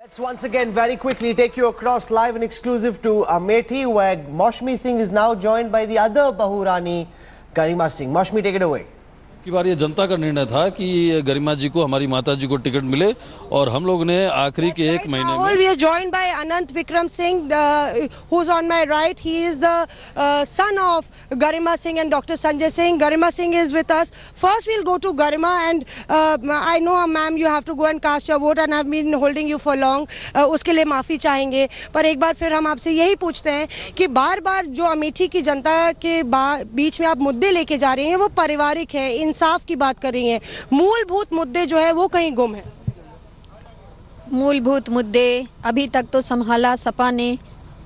Let's once again very quickly take you across live and exclusive to Amethi, where Maushmi Singh is now joined by the other Bahurani, Garima Singh. Maushmi, take it away. की बार ये जनता का निर्णय था कि गरिमा जी को, हमारी माता जी को टिकट मिले और हम लोग ने आखिरी के एक महीने में। We are joined by Anant Vikram Singh, who's on my right. He is the son of Garima Singh and Dr. Sanjay Singh. Garima Singh is with us. First, we'll go to Garima, and I know, ma'am, you have to go and cast your vote, and I've been holding you for long. उसके लिए माफी चाहेंगे, पर एक बार फिर हम आपसे यही पूछते हैं कि बार-बार जो अमेठी की जनता के बीच में आप मुद्दे लेके जा रही हैं, वो पारिवारिक है, इंसाफ की बात कर रही हैं, मूलभूत मुद्दे जो है वो कहीं गुम है। मूलभूत मुद्दे अभी तक तो संभाला सपा ने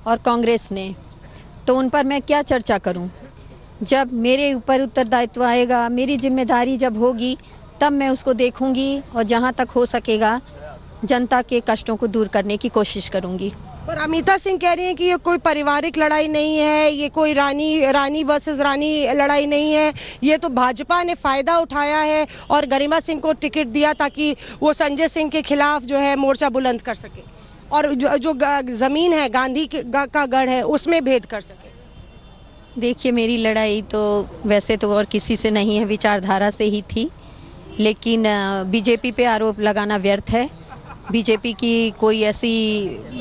और कांग्रेस ने, तो उन पर मैं क्या चर्चा करूं। जब मेरे ऊपर उत्तरदायित्व आएगा, मेरी जिम्मेदारी जब होगी, तब मैं उसको देखूंगी और जहां तक हो सकेगा जनता के कष्टों को दूर करने की कोशिश करूंगी। पर अमिता सिंह कह रही हैं कि ये कोई पारिवारिक लड़ाई नहीं है, ये कोई रानी वर्सेस रानी लड़ाई नहीं है, ये तो भाजपा ने फायदा उठाया है और गरिमा सिंह को टिकट दिया ताकि वो संजय सिंह के खिलाफ जो है मोर्चा बुलंद कर सके और जो जमीन है गांधी का गढ़ है उसमें भेद कर सके। देखिए, मेरी लड़ाई तो वैसे तो और किसी से नहीं है, विचारधारा से ही थी, लेकिन बीजेपी पे आरोप लगाना व्यर्थ है। बीजेपी की कोई ऐसी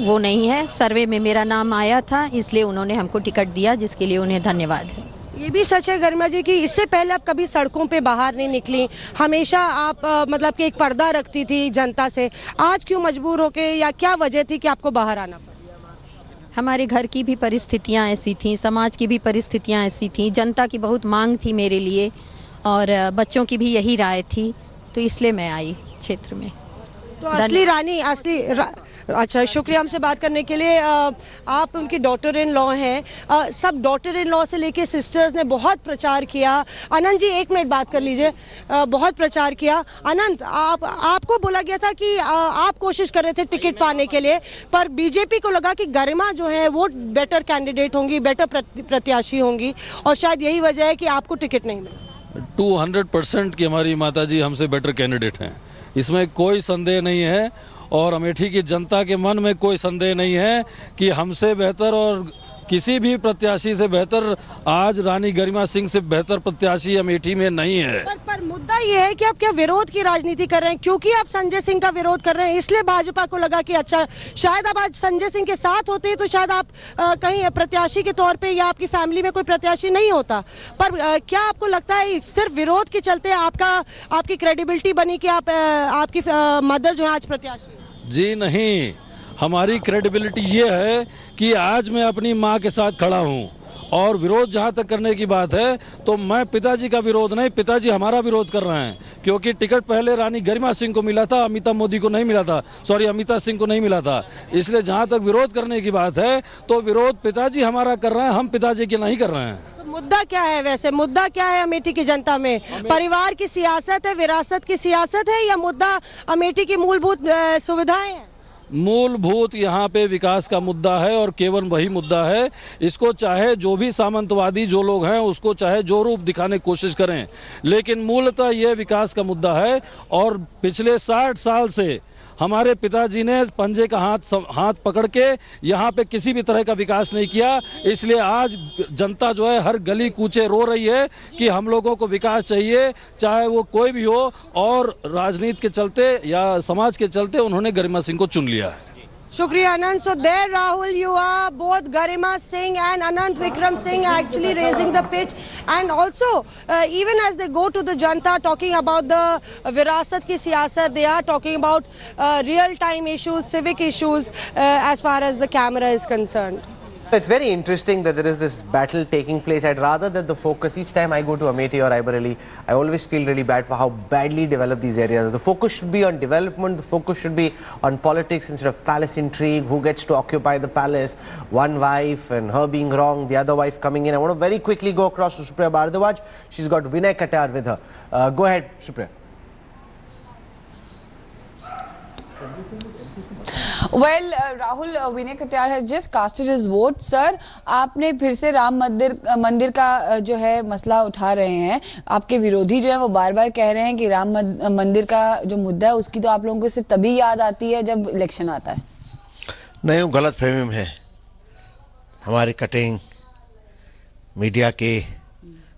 वो नहीं है। सर्वे में मेरा नाम आया था, इसलिए उन्होंने हमको टिकट दिया, जिसके लिए उन्हें धन्यवाद है। ये भी सच है गरिमा जी कि इससे पहले आप कभी सड़कों पे बाहर नहीं निकली, हमेशा आप मतलब कि एक पर्दा रखती थी जनता से। आज क्यों मजबूर होके, या क्या वजह थी कि आपको बाहर आना पड़ा? हमारे घर की भी परिस्थितियां ऐसी थी, समाज की भी परिस्थितियां ऐसी थी, जनता की बहुत मांग थी मेरे लिए और बच्चों की भी यही राय थी, तो इसलिए मैं आई क्षेत्र में। तो अच्छा, शुक्रिया हमसे बात करने के लिए। आप उनकी डॉटर इन लॉ हैं। सब डॉटर इन लॉ से लेके सिस्टर्स ने बहुत प्रचार किया। अनंत जी, एक मिनट बात कर लीजिए। बहुत प्रचार किया। अनंत, आपको बोला गया था कि आप कोशिश कर रहे थे टिकट पाने के लिए, पर बीजेपी को लगा कि गरिमा जो है वो बेटर कैंडिडेट होंगी, बेटर प्रत्याशी होंगी, और शायद यही वजह है कि आपको टिकट नहीं मिला। 200% की हमारी माता जी हमसे बेटर कैंडिडेट हैं, इसमें कोई संदेह नहीं है, और अमेठी की जनता के मन में कोई संदेह नहीं है कि हमसे बेहतर और किसी भी प्रत्याशी से बेहतर आज रानी गरिमा सिंह से बेहतर प्रत्याशी अमेठी में नहीं है। पर मुद्दा ये है कि आप क्या विरोध की राजनीति कर रहे हैं? क्योंकि आप संजय सिंह का विरोध कर रहे हैं, इसलिए भाजपा को लगा कि अच्छा, शायद आप आज संजय सिंह के साथ होते तो शायद आप कहीं प्रत्याशी के तौर पे या आपकी फैमिली में कोई प्रत्याशी नहीं होता। पर क्या आपको लगता है सिर्फ विरोध के चलते आपकी क्रेडिबिलिटी बनी कि आपकी मदर जो है आज प्रत्याशी? जी नहीं, हमारी क्रेडिबिलिटी ये है कि आज मैं अपनी मां के साथ खड़ा हूं, और विरोध जहां तक करने की बात है तो मैं पिताजी का विरोध नहीं, पिताजी हमारा विरोध कर रहे हैं, क्योंकि टिकट पहले रानी गरिमा सिंह को मिला था, अमिता मोदी को नहीं मिला था, अमिता सिंह को नहीं मिला था। इसलिए जहां तक विरोध करने की बात है तो विरोध पिताजी हमारा कर रहे हैं, हम पिताजी के नहीं कर रहे हैं। तो मुद्दा क्या है वैसे? मुद्दा क्या है अमेठी की जनता में? परिवार की सियासत है, विरासत की सियासत है, या मुद्दा अमेठी की मूलभूत सुविधाएं हैं? मूलभूत यहाँ पे विकास का मुद्दा है, और केवल वही मुद्दा है। इसको चाहे जो भी सामंतवादी जो लोग हैं उसको चाहे जो रूप दिखाने की कोशिश करें, लेकिन मूलतः ये विकास का मुद्दा है। और पिछले 60 साल से हमारे पिताजी ने पंजे का हाथ पकड़ के यहाँ पे किसी भी तरह का विकास नहीं किया, इसलिए आज जनता जो है हर गली कूचे रो रही है कि हम लोगों को विकास चाहिए, चाहे वो कोई भी हो, और राजनीति के चलते या समाज के चलते उन्होंने गरिमा सिंह को चुन लिया है। Shukriya, Anant. So there, Rahul, you are both Garima Singh and Anant Vikram Singh actually raising the pitch, and also even as they go to the Janta talking about the virasat ki siyasat, they are talking about real-time issues, civic issues as far as the camera is concerned. It's very interesting that there is this battle taking place. I'd rather that the focus, each time I go to Amethi or Raebareli, I always feel really bad for how badly developed these areas are. The focus should be on development, the focus should be on politics instead of palace intrigue, who gets to occupy the palace, one wife and her being wrong, the other wife coming in. I want to very quickly go across to Supriya Bardwaj. She's got Vinay Katyar with her. Go ahead, Supriya. Well Rahul, Vinay Katiyar has just casted his vote. Sir, आपने फिर से राम मंदिर का जो है मसला उठा रहे हैं. आपके विरोधी जो है वो बार बार कह रहे हैं कि राम मंदिर का जो मुद्दा है उसकी तो आप लोगों को सिर्फ तभी याद आती है जब इलेक्शन आता है. नहीं, वो गलत फहमी में है. हमारी कटिंग, मीडिया के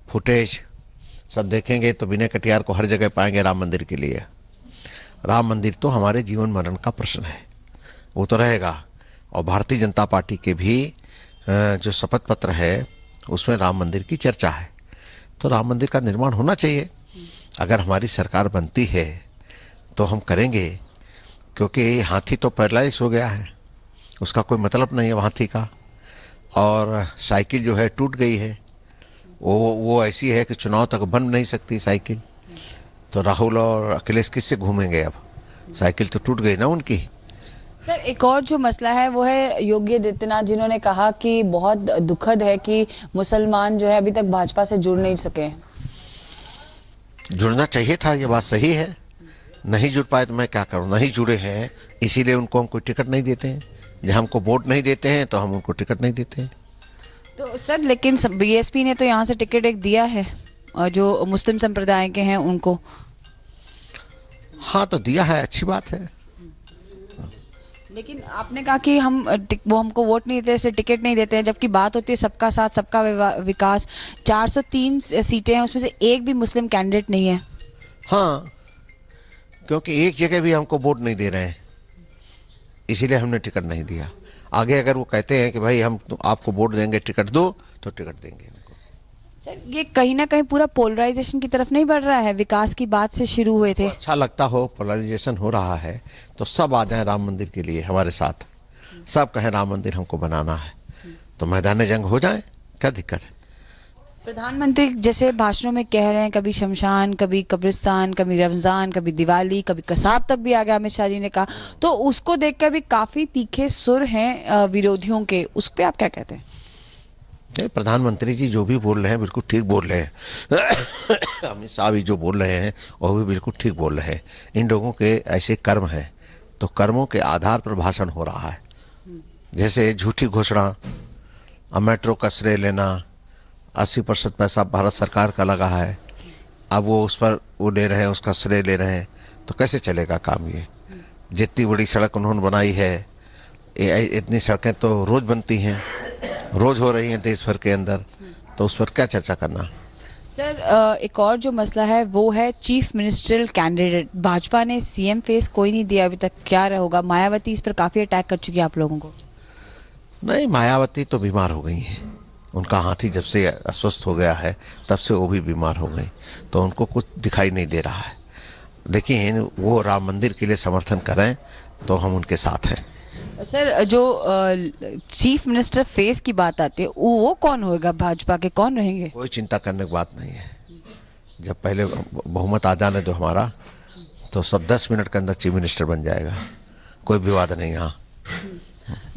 फुटेज सब देखेंगे तो विनय कटियार को हर जगह पाएंगे राम मंदिर के लिए. राम मंदिर तो हमारे जीवन मरण का प्रश्न है, वो तो रहेगा. और भारतीय जनता पार्टी के भी जो शपथ पत्र है उसमें राम मंदिर की चर्चा है. तो राम मंदिर का निर्माण होना चाहिए. अगर हमारी सरकार बनती है तो हम करेंगे, क्योंकि हाथी तो पैरालाइज हो गया है, उसका कोई मतलब नहीं है हाथी का. और साइकिल जो है टूट गई है, वो ऐसी है कि चुनाव तक बन नहीं सकती साइकिल. तो राहुल और अखिलेश किससे घूमेंगे अब? साइकिल तो टूट गई ना उनकी. सर, एक और जो मसला है वो है योगी आदित्यनाथ, जिन्होंने कहा कि बहुत दुखद है कि मुसलमान जो है अभी तक भाजपा से जुड़ नहीं सके. जुड़ना चाहिए था, ये बात सही है. नहीं जुड़ पाए तो मैं क्या करूं? नहीं जुड़े हैं इसीलिए उनको हम कोई टिकट नहीं देते हैं. जब हमको वोट नहीं देते हैं तो हम उनको टिकट नहीं देते हैं. तो सर, लेकिन बीएसपी ने तो यहाँ से टिकट एक दिया है और जो मुस्लिम संप्रदाय के हैं उनको. हाँ, तो दिया है, अच्छी बात है. लेकिन आपने कहा कि वो हमको वोट नहीं देते, टिकट नहीं देते हैं, जबकि बात होती है सबका साथ सबका विकास. 403 सीटें हैं, उसमें से एक भी मुस्लिम कैंडिडेट नहीं है. हाँ, क्योंकि एक जगह भी हमको वोट नहीं दे रहे हैं, इसीलिए हमने टिकट नहीं दिया. आगे अगर वो कहते हैं कि भाई हम तो आपको वोट देंगे, टिकट दो, तो टिकट देंगे उनको. सर, ये कहीं ना कहीं पूरा पोलराइजेशन की तरफ नहीं बढ़ रहा है? विकास की बात से शुरू हुए थे. अच्छा लगता हो पोलराइजेशन हो रहा है तो सब आ जाएं राम मंदिर के लिए हमारे साथ. सब कहें राम मंदिर हमको बनाना है, तो मैदान जंग हो जाए, क्या दिक्कत है? प्रधानमंत्री जैसे भाषणों में कह रहे हैं, कभी शमशान, कभी कब्रिस्तान, कभी रमजान, कभी दिवाली, कभी कसाब तक भी आ गया, अमित शाह जी ने कहा. तो उसको देखकर भी काफी तीखे सुर हैं विरोधियों के. उस पर आप क्या कहते हैं? नहीं, प्रधानमंत्री जी जो भी बोल रहे हैं बिल्कुल ठीक बोल रहे हैं. अमित शाह भी जो बोल रहे हैं वो भी बिल्कुल ठीक बोल रहे हैं. इन लोगों के ऐसे कर्म हैं, तो कर्मों के आधार पर भाषण हो रहा है. जैसे झूठी घोषणा, अब मेट्रो का श्रेय लेना, 80% पैसा भारत सरकार का लगा है, अब वो उस पर वो ले रहे हैं, उसका श्रेय ले रहे हैं, तो कैसे चलेगा काम? ये जितनी बड़ी सड़क उन्होंने बनाई है, इतनी सड़कें तो रोज बनती हैं, रोज हो रही हैं देश भर के अंदर, तो उस पर क्या चर्चा करना? सर, एक और जो मसला है वो है चीफ मिनिस्ट्रियल कैंडिडेट. भाजपा ने सीएम फेस कोई नहीं दिया अभी तक. क्या होगा? मायावती इस पर काफी अटैक कर चुकी है आप लोगों को. नहीं, मायावती तो बीमार हो गई हैं. उनका हाथी जब से अस्वस्थ हो गया है तब से वो भी बीमार हो गई, तो उनको कुछ दिखाई नहीं दे रहा है. लेकिन वो राम मंदिर के लिए समर्थन करें तो हम उनके साथ हैं. सर, जो चीफ मिनिस्टर फेस की बात आती है, वो कौन होगा? भाजपा के कौन रहेंगे? कोई चिंता करने की बात नहीं है. जब पहले बहुमत आ जाने दो हमारा, तो सब 10 मिनट के अंदर चीफ मिनिस्टर बन जाएगा. कोई विवाद नहीं. यहाँ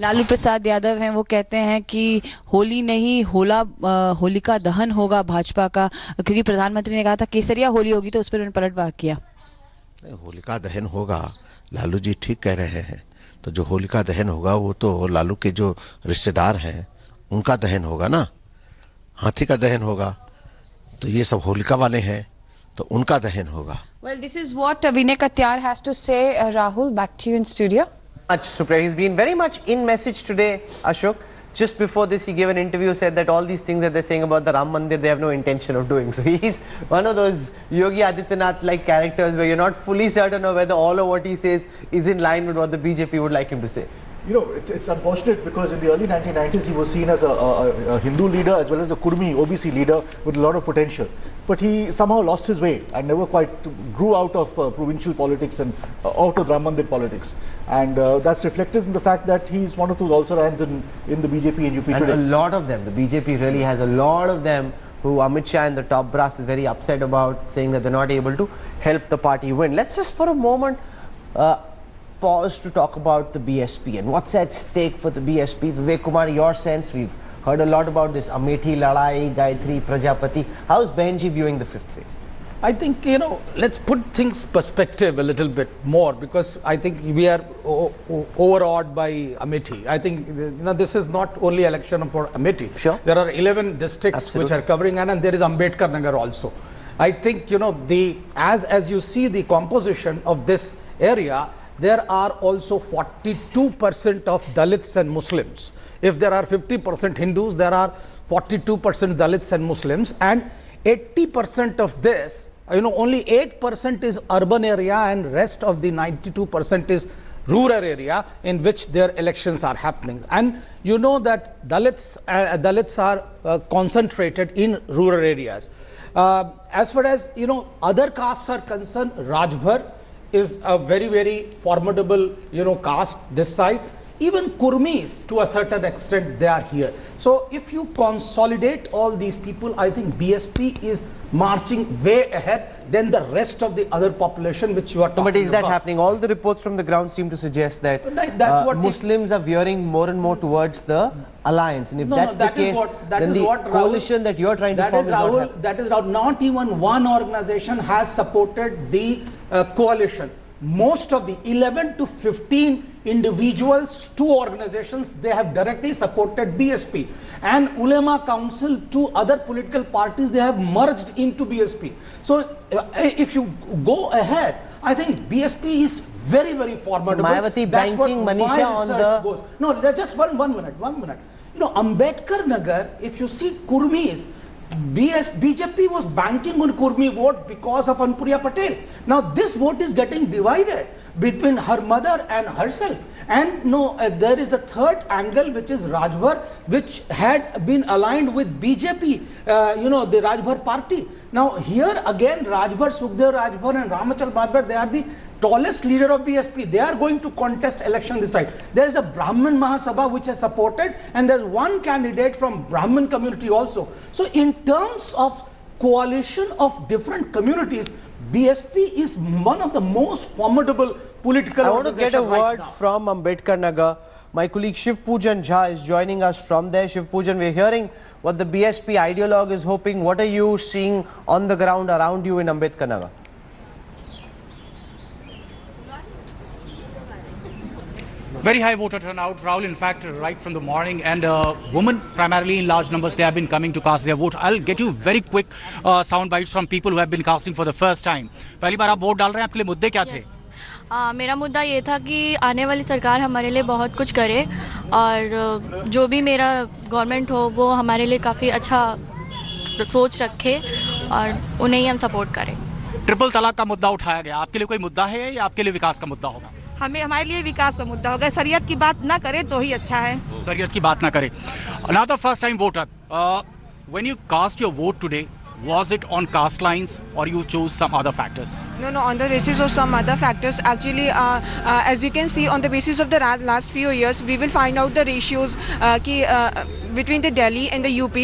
लालू प्रसाद यादव हैं, वो कहते हैं कि होली नहीं होलिका दहन होगा भाजपा का, क्योंकि प्रधानमंत्री ने कहा था केसरिया होली होगी, तो उस पर उन्होंने पलटवार किया. होलिका दहन होगा, लालू जी ठीक कह रहे हैं. तो जो होलिका दहन होगा वो तो लालू के जो रिश्तेदार हैं उनका दहन होगा ना. हाथी का दहन होगा, तो ये सब होलिका वाले हैं, तो उनका दहन होगा. Well, this is what Vinay Katyar has to say. Rahul, back to you in studio. Supriya, he's been very much in message today, Ashok. Just before this, he gave an interview, said that all these things that they're saying about the Ram Mandir, they have no intention of doing. So he's one of those Yogi Adityanath-like characters where you're not fully certain of whether all of what he says is in line with what the BJP would like him to say. You know, it's unfortunate because in the early 1990s he was seen as a Hindu leader as well as a Kurmi OBC leader with a lot of potential. But he somehow lost his way and never quite grew out of provincial politics and out of Ram Mandir politics. And that's reflected in the fact that he's one of those also-rans in the BJP and UP and today. A lot of them, the BJP really has a lot of them who Amit Shah and the top brass is very upset about, saying that they're not able to help the party win. Let's just for a moment pause to talk about the BSP and what's at stake for the BSP. Vivek Kumar, your sense? We've heard a lot about this Amethi, Ladai, Gayatri, Prajapati. How's Benji viewing the fifth phase? I think, you know, let's put things perspective a little bit more, because I think we are overawed by Amethi. I think, you know, this is not only election for Amethi. Sure. There are 11 districts which are covering, and there is Ambedkar Nagar also. I think, you know, as you see the composition of this area, there are also 42% of Dalits and Muslims. If there are 50% Hindus, there are 42% Dalits and Muslims, and 80% of this, you know, only 8% is urban area, and rest of the 92% is rural area in which their elections are happening. And you know that Dalits are concentrated in rural areas. As far as, you know, other castes are concerned, Rajbhar is a very, very formidable, you know, caste this side. Even Kurmis, to a certain extent, they are here. So if you consolidate all these people, I think BSP is marching way ahead than the rest of the other population which you are talking about. But is that happening? All the reports from the ground seem to suggest that that's what Muslims are veering more and more towards the alliance. And if that's the case, then the coalition that you're trying to form is not happening. That is Rahul. Not even one organization has supported the coalition. Most of the 11 to 15 individuals, 2 organizations, they have directly supported BSP. And Ulema Council, 2 other political parties, they have merged into BSP. So if you go ahead, I think BSP is very, very formidable. So Mayawati banking Manisha on the... Goes. No, just one minute. You know, Ambedkar Nagar, if you see Kurmis, BJP was banking on Kurmi vote because of Anupriya Patel. Now this vote is getting divided between her mother and herself. And no, there is the third angle, which is Rajbhar, which had been aligned with BJP, you know, the Rajbhar party. Now here again, Rajbhar, Sukhdev Rajbhar and Ramachal Babbar, they are the tallest leader of BSP. They are going to contest election this time. There is a Brahmin Mahasabha which has supported, and there is one candidate from Brahmin community also. So in terms of coalition of different communities, BSP is one of the most formidable political organizations. I want to get a word from Ambedkar Nagar. My colleague Shiv Pujan Jha is joining us from there. Shiv Pujan, we're hearing what the BSP ideologue is hoping. What are you seeing on the ground around you in Ambedkar Nagar? Very high voter turnout, Rahul, in fact, right from the morning, and women primarily in large numbers, they have been coming to cast their vote. I'll get you very quick sound bites from people who have been casting for the first time. पहली बार आप vote डाल रहे हैं, आपके लिए मुद्दे क्या थे? मेरा मुद्दा ये था कि आने वाली सरकार हमारे लिए बहुत कुछ करे, और जो भी मेरा गवर्नमेंट हो वो हमारे लिए काफ़ी अच्छा सोच रखे, और उन्हें ही हम सपोर्ट करें. ट्रिपल तलाक का मुद्दा उठाया गया, आपके लिए कोई मुद्दा है या आपके लिए विकास का मुद्दा होगा? हमारे लिए विकास का मुद्दा होगा. शरीयत की बात ना करे तो ही अच्छा है. शरीयत की बात ना करे. Another first time voter, when you cast your vote today, was it on caste lines or you chose some other factors? No, on the basis of some other factors. Actually, as you can see, on the basis of the last few years, we will find out the ratios between the Delhi and the UP.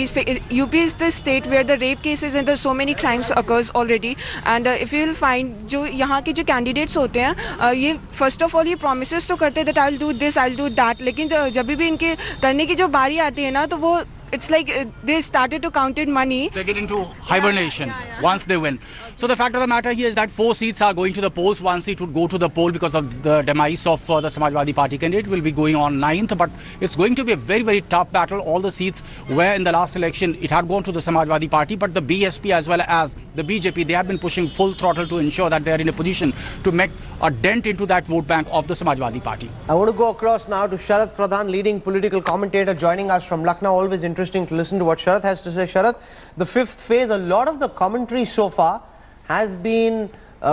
UP is the state where the rape cases and so many crimes occurs already. And if you will find, जो यहाँ के जो candidates होते हैं, ये first of all ये promises तो करते हैं that I'll do this, I'll do that. लेकिन जब भी इनके करने की जो बारी आती है ना, तो वो it's like they started to count in money. They get into hibernation once they win. So the fact of the matter here is that 4 seats are going to the polls. 1 seat would go to the poll because of the demise of the Samajwadi Party candidate. Will be going on 9th, but it's going to be a very, very tough battle. All the seats where in the last election it had gone to the Samajwadi Party, but the BSP as well as the BJP, they have been pushing full throttle to ensure that they are in a position to make a dent into that vote bank of the Samajwadi Party. I want to go across now to Sharath Pradhan, leading political commentator, joining us from Lucknow. Always interesting to listen to what Sharath has to say. Sharath, the 5th phase, a lot of the commentary so far has been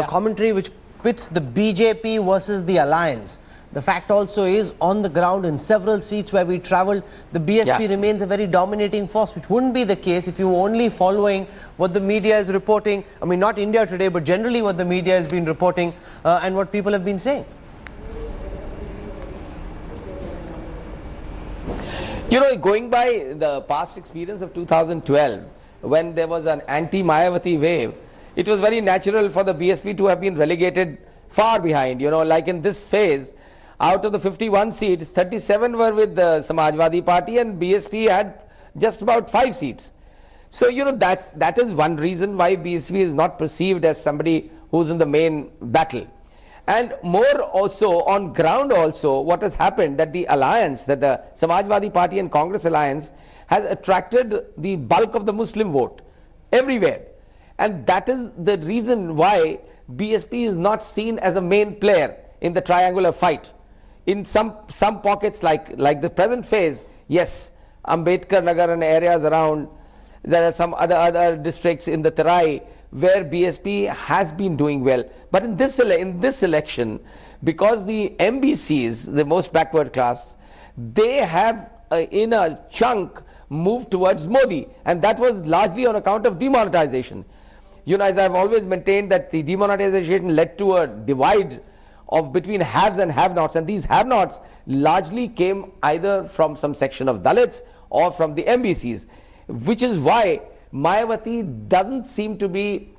commentary which pits the BJP versus the alliance. The fact also is, on the ground in several seats where we travelled, the BSP remains a very dominating force, which wouldn't be the case if you were only following what the media is reporting. I mean, not India Today, but generally what the media has been reporting and what people have been saying. You know, going by the past experience of 2012, when there was an anti-Mayawati wave, it was very natural for the BSP to have been relegated far behind. You know, like in this phase, out of the 51 seats, 37 were with the Samajwadi Party and BSP had just about 5 seats. So, you know, that is one reason why BSP is not perceived as somebody who's in the main battle. And more also, on ground also, what has happened, that the alliance, that the Samajwadi Party and Congress alliance has attracted the bulk of the Muslim vote everywhere. And that is the reason why BSP is not seen as a main player in the triangular fight. In some pockets like the present phase, yes, Ambedkar Nagar and areas around, there are some other districts in the Tarai where BSP has been doing well. But in this election, because the MBCs, the most backward class, they have in a chunk moved towards Modi, and that was largely on account of demonetization. You know, as I've always maintained that the demonetization led to a divide of between haves and have-nots, and these have-nots largely came either from some section of Dalits or from the MBCs, which is why Mayawati doesn't seem to be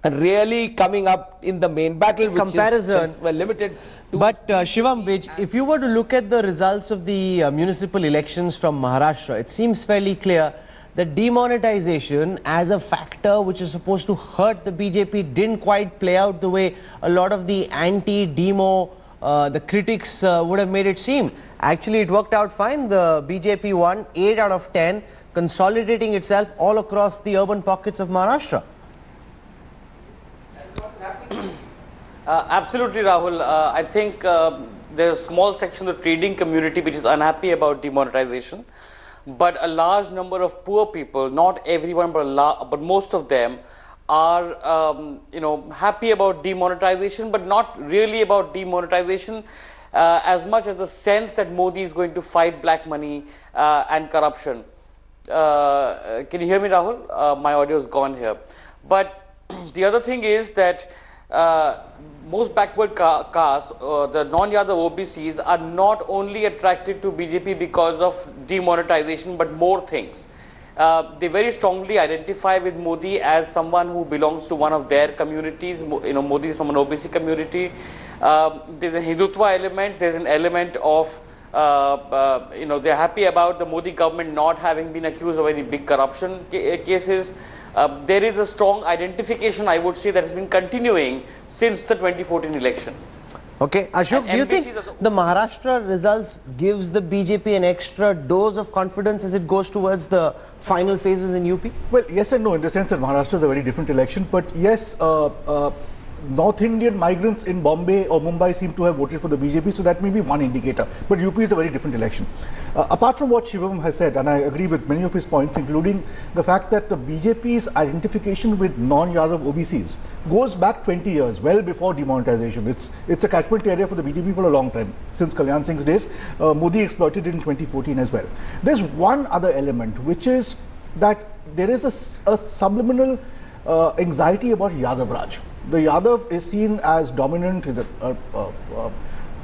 really coming up in the main battle, which Comparison. is limited to... But Shivam Vij, if you were to look at the results of the municipal elections from Maharashtra, it seems fairly clear that demonetization as a factor which is supposed to hurt the BJP didn't quite play out the way a lot of the anti-demo, the critics would have made it seem. Actually, it worked out fine. The BJP won 8 out of 10, consolidating itself all across the urban pockets of Maharashtra. Absolutely, Rahul. I think there's a small section of the trading community which is unhappy about demonetization. But a large number of poor people, not everyone, but most of them are, happy about demonetization, but not really about demonetization as much as the sense that Modi is going to fight black money and corruption. Can you hear me, Rahul? My audio is gone here. But the other thing is that most backward castes, the non-Yadav OBCs, are not only attracted to BJP because of demonetization, but more things. They very strongly identify with Modi as someone who belongs to one of their communities. Modi is from an OBC community. There's a Hindutva element. There's an element of, they're happy about the Modi government not having been accused of any big corruption cases. There is a strong identification, I would say, that has been continuing since the 2014 election. Okay, Ashok, do you think the Maharashtra results gives the BJP an extra dose of confidence as it goes towards the final phases in UP? Well, yes and no, in the sense that Maharashtra is a very different election. But yes, North Indian migrants in Bombay or Mumbai seem to have voted for the BJP, so that may be one indicator. But UP is a very different election. Apart from what Shivam has said, and I agree with many of his points, including the fact that the BJP's identification with non-Yadav OBCs goes back 20 years, well before demonetization. It's a catchment area for the BJP for a long time, since Kalyan Singh's days. Modi exploited it in 2014 as well. There's one other element, which is that there is a subliminal anxiety about Yadav Raj. The Yadav is seen as dominant, a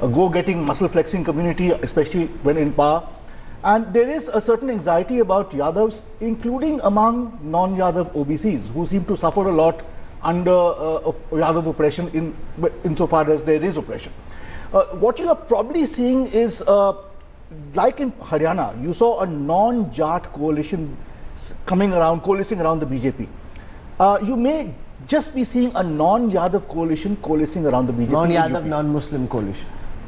go-getting, muscle-flexing community, especially when in power. And there is a certain anxiety about Yadavs, including among non-Yadav OBCs, who seem to suffer a lot under Yadav oppression insofar as there is oppression. What you are probably seeing is, like in Haryana, you saw a non-Jat coalition coalescing around the BJP. You may just be seeing a non-Yadav coalition coalescing around the BJP. Non-Yadav, non-Muslim coalition.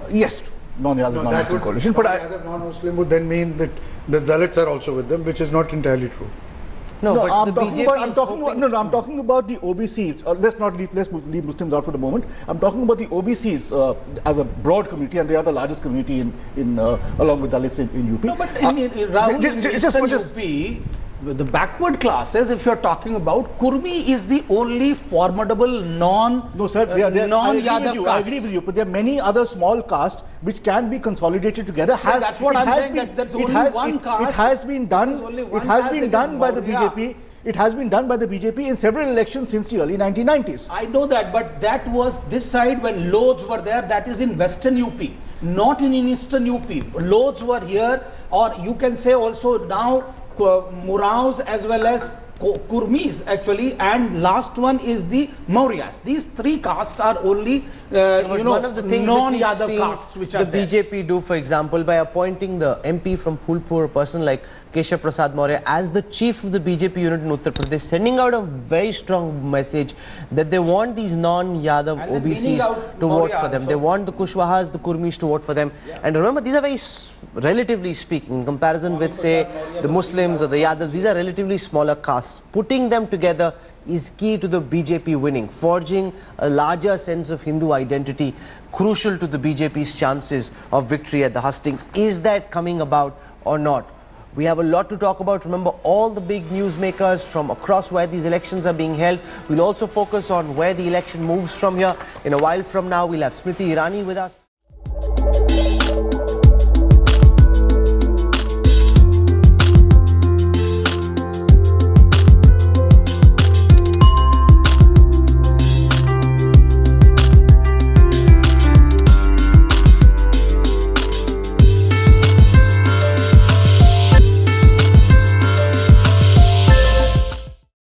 Yes, non-Yadav, non-Muslim coalition. But Yadav, non-Muslim would then mean that the Dalits are also with them, which is not entirely true. No, but I'm the talking BJP about, I'm talking about the OBC. Let's leave Muslims out for the moment. I'm talking about the OBCs as a broad community, and they are the largest community in along with Dalits in UP. No, but I mean, Rahul, UP, the backward classes, if you're talking about, Kurmi is the only formidable non-Yadav caste. I agree with you, but there are many other small castes which can be consolidated together. That's what I'm saying, that there's only one caste. It has been done by the BJP. It has been done by the BJP in several elections since the early 1990s. I know that, but that was this side when Lodhs were there. That is in Western UP, not in Eastern UP. Lodhs were here, or you can say also now Muraos as well as Kurmis actually, and last one is the Mauryas. These three castes are only one of the things non-Yadav castes which are the there. BJP do, for example, by appointing the MP from Phulpur, a person like Keshav Prasad Maurya, as the chief of the BJP unit in Uttar Pradesh, sending out a very strong message that they want these non-Yadav OBCs to vote for them. They want the Kushwahas, the Kurmis to vote for them. And remember, these are very, relatively speaking, in comparison with, say, the Muslims or the Yadavs, these are relatively smaller castes. Putting them together is key to the BJP winning, forging a larger sense of Hindu identity, crucial to the BJP's chances of victory at the hustings. Is that coming about or not? We have a lot to talk about. Remember, all the big newsmakers from across where these elections are being held. We'll also focus on where the election moves from here. In a while from now, we'll have Smriti Irani with us.